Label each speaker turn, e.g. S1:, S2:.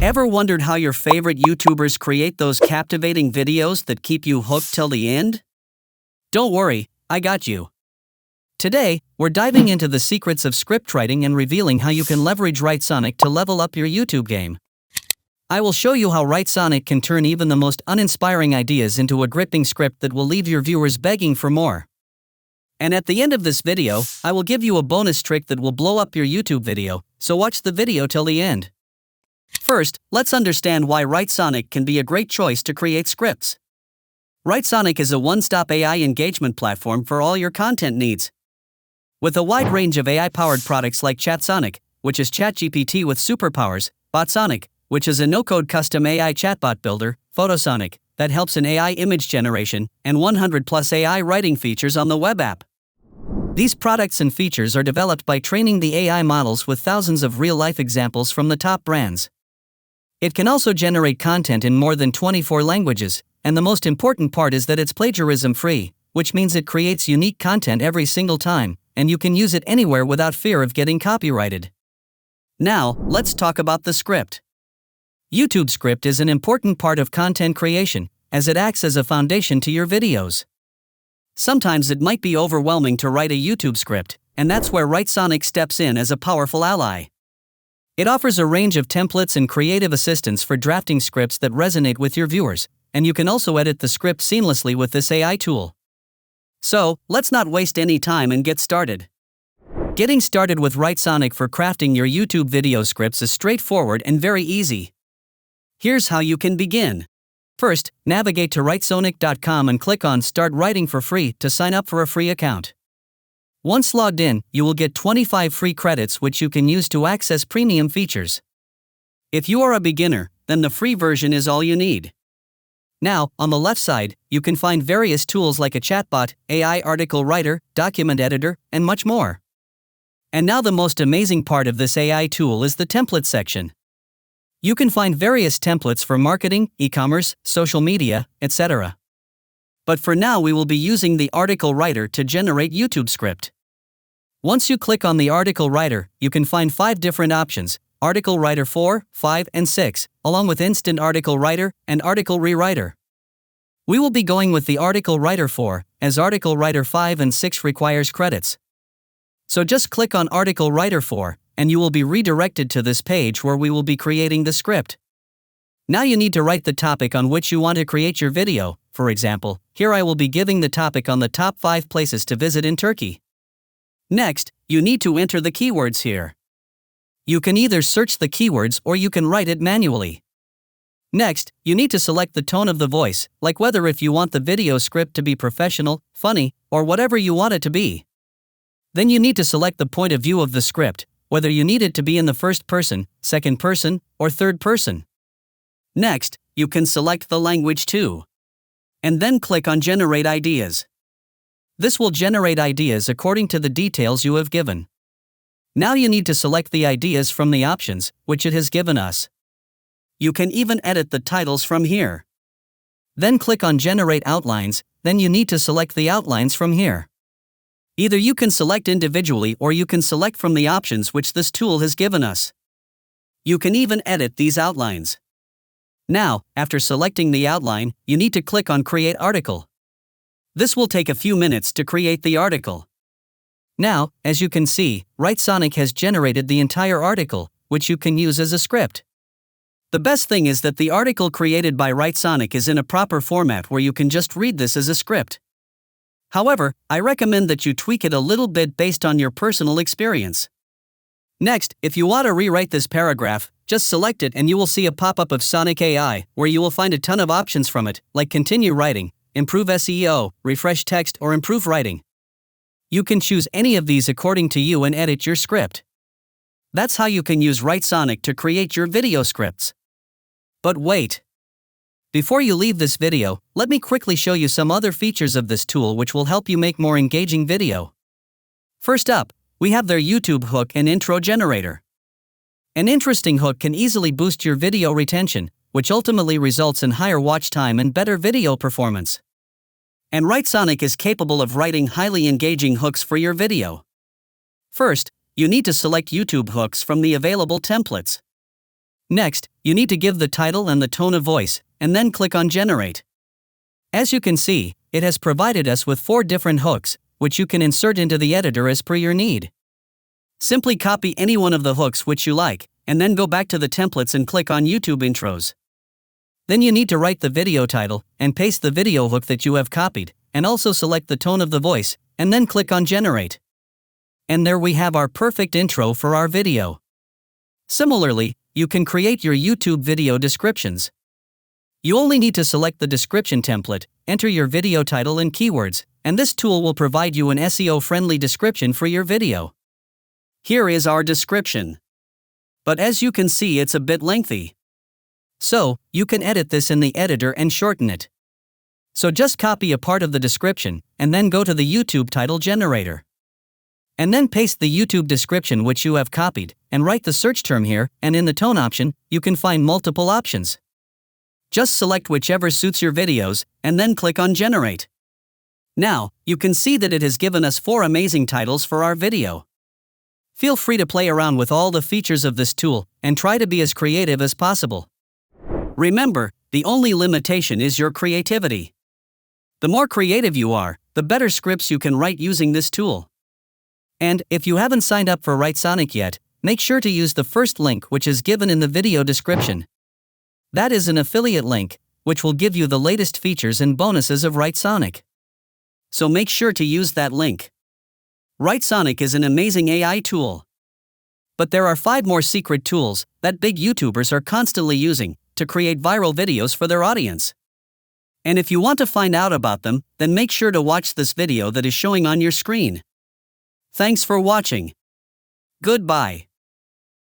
S1: Ever wondered how your favorite YouTubers create those captivating videos that keep you hooked till the end? Don't worry, I got you. Today, we're diving into the secrets of script writing and revealing how you can leverage Writesonic to level up your YouTube game. I will show you how Writesonic can turn even the most uninspiring ideas into a gripping script that will leave your viewers begging for more. And at the end of this video, I will give you a bonus trick that will blow up your YouTube video, so watch the video till the end. First, let's understand why Writesonic can be a great choice to create scripts. Writesonic is a one-stop AI engagement platform for all your content needs. With a wide range of AI-powered products like Chatsonic, which is ChatGPT with superpowers, Botsonic, which is a no-code custom AI chatbot builder, Photosonic, that helps in AI image generation, and 100+ AI writing features on the web app. These products and features are developed by training the AI models with thousands of real-life examples from the top brands. It can also generate content in more than 24 languages, and the most important part is that it's plagiarism-free, which means it creates unique content every single time, and you can use it anywhere without fear of getting copyrighted. Now, let's talk about the script. YouTube script is an important part of content creation, as it acts as a foundation to your videos. Sometimes it might be overwhelming to write a YouTube script, and that's where Writesonic steps in as a powerful ally. It offers a range of templates and creative assistance for drafting scripts that resonate with your viewers, and you can also edit the script seamlessly with this AI tool. So, let's not waste any time and get started. Getting started with Writesonic for crafting your YouTube video scripts is straightforward and very easy. Here's how you can begin. First, navigate to Writesonic.com and click on Start Writing for Free to sign up for a free account. Once logged in, you will get 25 free credits which you can use to access premium features. If you are a beginner, then the free version is all you need. Now, on the left side, you can find various tools like a chatbot, AI article writer, document editor, and much more. And now the most amazing part of this AI tool is the template section. You can find various templates for marketing, e-commerce, social media, etc. But for now we will be using the article writer to generate YouTube script. Once you click on the article writer, you can find 5 different options: Article Writer 4, 5, and 6, along with Instant Article Writer and Article Rewriter. We will be going with the Article Writer 4, as Article Writer 5 and 6 requires credits. So just click on Article Writer 4, and you will be redirected to this page where we will be creating the script. Now you need to write the topic on which you want to create your video. For example, here I will be giving the topic on the top 5 places to visit in Turkey. Next, you need to enter the keywords here. You can either search the keywords or you can write it manually. Next, you need to select the tone of the voice, like whether if you want the video script to be professional, funny, or whatever you want it to be. Then you need to select the point of view of the script, whether you need it to be in the first person, second person, or third person. Next, you can select the language too. And then click on Generate Ideas. This will generate ideas according to the details you have given. Now you need to select the ideas from the options, which it has given us. You can even edit the titles from here. Then click on Generate Outlines, then you need to select the outlines from here. Either you can select individually or you can select from the options which this tool has given us. You can even edit these outlines. Now, after selecting the outline, you need to click on Create Article. This will take a few minutes to create the article. Now, as you can see, Writesonic has generated the entire article, which you can use as a script. The best thing is that the article created by Writesonic is in a proper format where you can just read this as a script. However, I recommend that you tweak it a little bit based on your personal experience. Next, if you want to rewrite this paragraph, just select it and you will see a pop-up of Sonic AI, where you will find a ton of options from it, like Continue Writing, Improve SEO, Refresh Text, or Improve Writing. You can choose any of these according to you and edit your script. That's how you can use Writesonic to create your video scripts. But wait! Before you leave this video, let me quickly show you some other features of this tool which will help you make more engaging video. First up, we have their YouTube hook and intro generator. An interesting hook can easily boost your video retention, which ultimately results in higher watch time and better video performance. And Writesonic is capable of writing highly engaging hooks for your video. First, you need to select YouTube hooks from the available templates. Next, you need to give the title and the tone of voice, and then click on Generate. As you can see, it has provided us with 4 different hooks, which you can insert into the editor as per your need. Simply copy any one of the hooks which you like, and then go back to the templates and click on YouTube intros. Then you need to write the video title, and paste the video hook that you have copied, and also select the tone of the voice, and then click on Generate. And there we have our perfect intro for our video. Similarly, you can create your YouTube video descriptions. You only need to select the description template, enter your video title and keywords, and this tool will provide you an SEO-friendly description for your video. Here is our description. But as you can see, it's a bit lengthy. So, you can edit this in the editor and shorten it. So just copy a part of the description, and then go to the YouTube title generator. And then paste the YouTube description which you have copied, and write the search term here, and in the tone option, you can find multiple options. Just select whichever suits your videos, and then click on Generate. Now, you can see that it has given us 4 amazing titles for our video. Feel free to play around with all the features of this tool, and try to be as creative as possible. Remember, the only limitation is your creativity. The more creative you are, the better scripts you can write using this tool. And if you haven't signed up for Writesonic yet, make sure to use the first link which is given in the video description. That is an affiliate link, which will give you the latest features and bonuses of Writesonic. So make sure to use that link. Writesonic is an amazing AI tool. But there are 5 more secret tools that big YouTubers are constantly using to create viral videos for their audience. And if you want to find out about them, then make sure to watch this video that is showing on your screen. Thanks for watching. Goodbye.